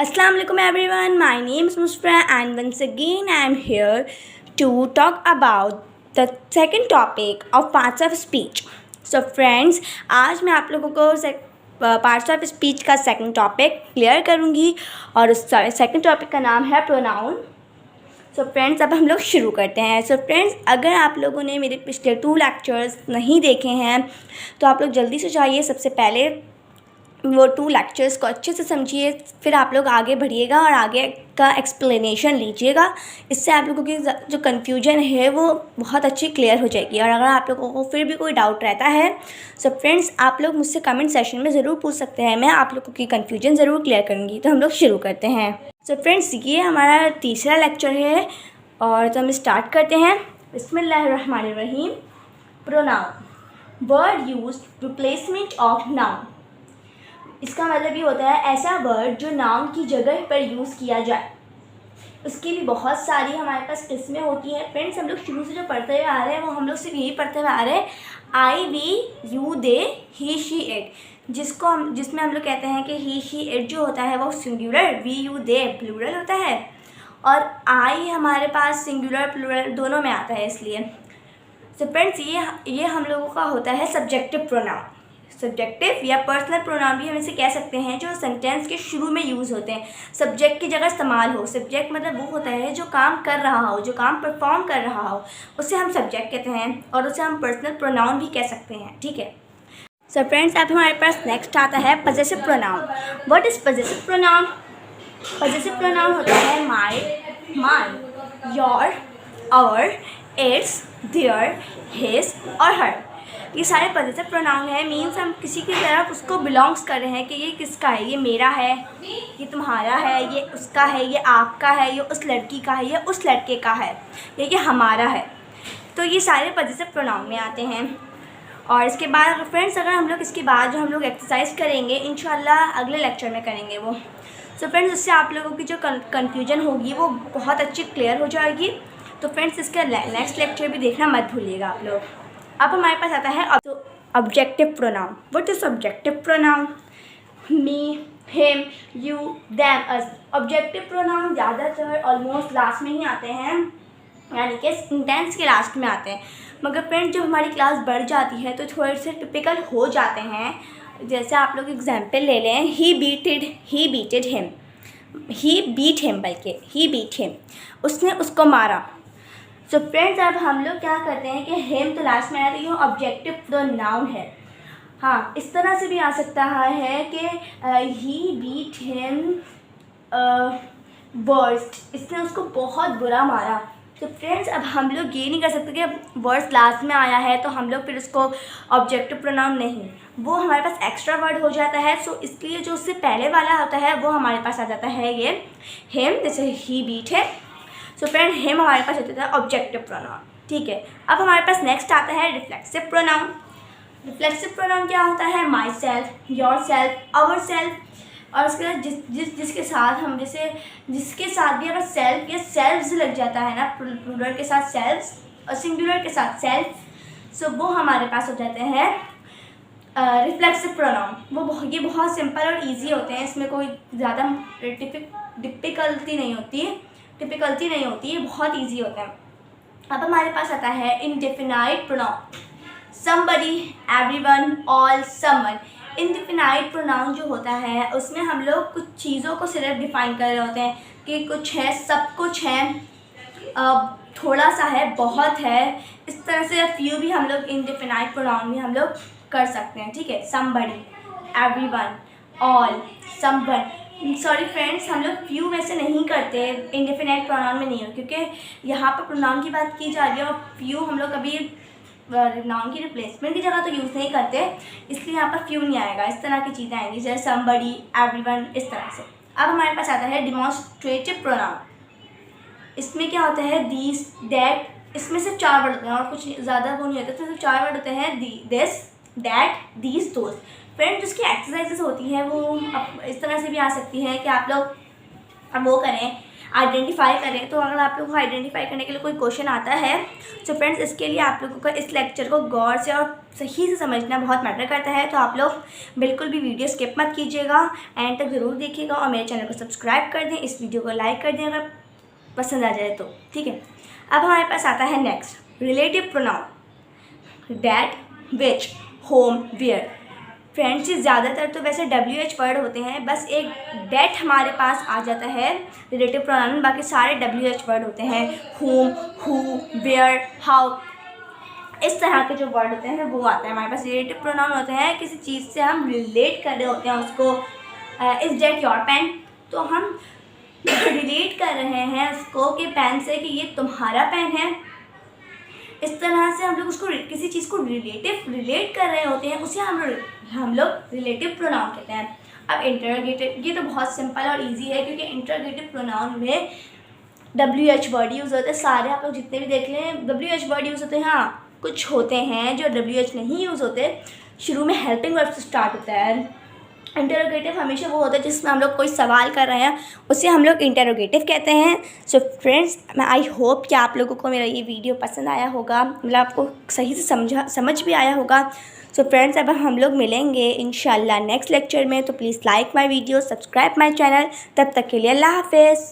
Assalamu alaikum everyone. My name is Musfra and once again I am here to talk about the second topic of parts of speech. So friends, आज मैं आप लोगों को parts of speech का second topic clear करूँगी और उस second topic का नाम है प्रोनाउन. सो फ्रेंड्स, अब हम लोग शुरू करते हैं. सो फ्रेंड्स, अगर आप लोगों ने मेरे पिछले 2 लेक्चर्स नहीं देखे हैं तो आप लोग जल्दी से जाइए, सबसे पहले वो 2 लेक्चर्स को अच्छे से समझिए, फिर आप लोग आगे बढ़िएगा और आगे का एक्सप्लेनेशन लीजिएगा. इससे आप लोगों की जो कन्फ्यूजन है वो बहुत अच्छी क्लियर हो जाएगी. और अगर आप लोगों को फिर भी कोई डाउट रहता है सो फ्रेंड्स, आप लोग मुझसे कमेंट सेशन में ज़रूर पूछ सकते हैं. मैं आप लोगों की कन्फ्यूजन ज़रूर क्लियर करूँगी. तो हम लोग शुरू करते हैं. सो फ्रेंड्स, ये हमारा तीसरा लेक्चर है और तो हम स्टार्ट करते हैं. बिस्मिल्लाहिर्रहमानिर्रहीम. Pronoun, word used replacement of noun. इसका मतलब ये होता है ऐसा वर्ड जो नाउन की जगह पर यूज़ किया जाए. उसकी भी बहुत सारी हमारे पास किस्में होती हैं. फ्रेंड्स, हम लोग शुरू से जो पढ़ते हुए आ रहे हैं वो हम लोग सिर्फ यही पढ़ते हुए आ रहे हैं, I, we, you, they, he, she, it, जिसमें हम लोग कहते हैं कि ही, शी, इट जो होता है वो singular, we, you, they plural होता है और आई हमारे पास सिंगुलर प्लूरल दोनों में आता है. इसलिए सो फ्रेंड्स, ये हम लोगों का होता है सब्जेक्टिव प्रोनाउन. सब्जेक्टिव या पर्सनल प्रोनाउन भी हम इसे कह सकते हैं जो सेंटेंस के शुरू में यूज़ होते हैं, सब्जेक्ट की जगह इस्तेमाल हो. सब्जेक्ट मतलब वो होता है जो काम कर रहा हो, जो काम परफॉर्म कर रहा हो, उसे हम सब्जेक्ट कहते हैं और उसे हम पर्सनल प्रोनाउन भी कह सकते हैं. ठीक है. सो फ्रेंड्स, अब हमारे पास नेक्स्ट आता है possessive pronoun. What is possessive pronoun? Possessive pronoun होता है my, your, our, its, their, his और हर. ये सारे पजेसिव प्रोनाउन है. मीन्स हम किसी की तरफ उसको बिलोंग्स कर रहे हैं कि ये किसका है, ये मेरा है, ये तुम्हारा है, ये उसका है, ये आपका है, ये उस लड़की का है, ये उस लड़के का है, ये हमारा है. तो ये सारे पजेसिव प्रोनाउन में आते हैं. और इसके बाद फ्रेंड्स, अगर हम लोग इसके बाद जो हम लोग एक्सरसाइज करेंगे इंशाल्लाह अगले लेक्चर में करेंगे वो. सो फ्रेंड्स, उससे आप लोगों की जो कन्फ्यूजन होगी वो बहुत अच्छी क्लियर हो जाएगी. तो फ्रेंड्स, इसका नेक्स्ट लेक्चर भी देखना मत भूलिएगा आप लोग. अब हमारे पास आता है objective pronoun. What is objective pronoun? Me, him, you, them, us. Objective pronoun ज़्यादातर ऑलमोस्ट लास्ट में ही आते हैं, यानी कि सेंटेंस के लास्ट में आते हैं. मगर फ्रेंड्स, जब हमारी क्लास बढ़ जाती है तो थोड़े से टिपिकल हो जाते हैं. जैसे आप लोग एग्जाम्पल ले लें, ही बीटेड हिम, ही बीट हिम, बल्कि ही बीट हिम, उसने उसको मारा. सो फ्रेंड्स, अब हम लोग क्या करते हैं कि हिम तो लास्ट में आया तो ये ऑब्जेक्टिव प्रोनाउन है. हाँ, इस तरह से भी आ सकता है कि ही बीट हिम वर्स्ट, इसने उसको बहुत बुरा मारा. तो फ्रेंड्स, अब हम लोग ये नहीं कर सकते कि वर्स्ट लास्ट में आया है तो हम लोग फिर उसको ऑब्जेक्टिव प्रोनाउन नहीं, वो हमारे पास एक्स्ट्रा वर्ड हो जाता है. सो इसलिए जो उससे पहले वाला होता है वो हमारे पास आ जाता है ये हिम, जैसे ही बीट है. सो फ्रेंड, हिम हमारे पास होता है ऑब्जेक्टिव प्रोनाउन. ठीक है. अब हमारे पास नेक्स्ट आता है रिफ्लेक्सिव प्रोनाउन. रिफ्लेक्सिव प्रोनाउन क्या होता है? Myself, yourself, ourself. और उसके बाद जिसके साथ हम जिसके साथ भी अगर सेल्फ या सेल्फ्स लग जाता है ना, प्लूरल के साथ सेल्फ्स और सिंगुलर के साथ सेल्फ, सो वो हमारे पास हो जाते हैं रिफ्लेक्सिव प्रोनाउन. ये बहुत सिंपल और ईजी होते हैं. इसमें कोई ज़्यादा डिफ़िकल्टी नहीं होती है, ये बहुत इजी होता है. अब हमारे पास आता है indefinite pronoun. Somebody, everyone, all, someone. Indefinite pronoun जो होता है उसमें हम लोग कुछ चीज़ों को सिर्फ डिफाइन कर रहे होते हैं कि कुछ है, सब कुछ है, थोड़ा सा है, बहुत है. इस तरह से फ्यू भी हम लोग इंडेफिनाइट प्रोनाउन में हम लोग कर सकते हैं. ठीक है. Somebody, everyone, all, someone. Sorry friends, हम लोग फ्यू में से नहीं करते, इंडेफिनाइट प्रोनाउन में नहीं हो, क्योंकि यहाँ पर प्रोनाउन की बात की जा रही है और फ्यू हम लोग कभी नाउन की रिप्लेसमेंट की जगह तो यूज़ नहीं करते, इसलिए यहाँ पर फ्यू नहीं आएगा. इस तरह की चीज़ें आएंगी जैसे समबडी, एवरीवन, इस तरह से. अब हमारे पास आता है डिमॉन्स्ट्रेटिव प्रोनाउन. इसमें क्या होता है? दीस, दैट. इसमें सिर्फ 4 वर्ड होते हैं और कुछ ज़्यादा वो नहीं होता. तो सिर्फ 4 वर्ड होते हैं, this, that, these, those. Friends, जिसकी एक्सरसाइजेस होती हैं वो इस तरह से भी आ सकती है कि आप लोग वो करें, आइडेंटिफाई करें. तो अगर आप लोगों को आइडेंटिफाई करने के लिए कोई क्वेश्चन आता है तो फ्रेंड्स, इसके लिए आप लोगों को इस लेक्चर को गौर से और सही से समझना बहुत मैटर करता है। तो आप लोग बिल्कुल भी वीडियो स्किप मत कीजिएगा, एंड तक ज़रूर देखिएगा और मेरे चैनल को सब्सक्राइब कर दें, इस वीडियो को लाइक कर दें अगर पसंद आ जाए तो, ठीक है। अब हमारे पास आता है next relative pronoun, that, which, whom, where. Friends ये ज़्यादातर तो वैसे WH वर्ड होते हैं, बस एक डेट हमारे पास आ जाता है रिलेटिव प्रोनाउन में, बाकी सारे WH वर्ड होते हैं। होम, हु, वेयर, हाउ, इस तरह के जो वर्ड होते हैं वो आते हैं हमारे पास। रिलेटिव प्रोनाउन होते हैं किसी चीज़ से हम रिलेट कर रहे होते हैं उसको, इज़ दैट योर पेन, तो हम रिलेट कर रहे हैं उसको कि पेन से कि ये तुम्हारा पेन है। इस तरह से हम लोग उसको किसी चीज़ को रिलेट कर रहे होते हैं, उसे हम लोग रिलेटिव प्रोनाउन कहते हैं। अब इंटरोगेटिव, ये तो बहुत सिंपल और इजी है क्योंकि इंटरोगेटिव प्रोनाउन में WH वर्ड यूज़ होते हैं। सारे आप लोग जितने भी देख लें WH वर्ड यूज़ होते हैं। हाँ, कुछ होते हैं जो WH नहीं यूज़ होते, शुरू में हेल्पिंग वर्ब से स्टार्ट होता है। इंटरोगेटिव हमेशा वो होता है जिसमें हम लोग कोई सवाल कर रहे हैं, उसे हम लोग इंटरोगेटिव कहते हैं। सो फ्रेंड्स, मैं आई होप कि आप लोगों को मेरा ये वीडियो पसंद आया होगा, मतलब आपको सही से समझ भी आया होगा। सो फ्रेंड्स, अब हम लोग मिलेंगे इंशाल्लाह नेक्स्ट लेक्चर में, तो please like my video, subscribe my channel. तब तक के लिए अल्लाह हाफिज़।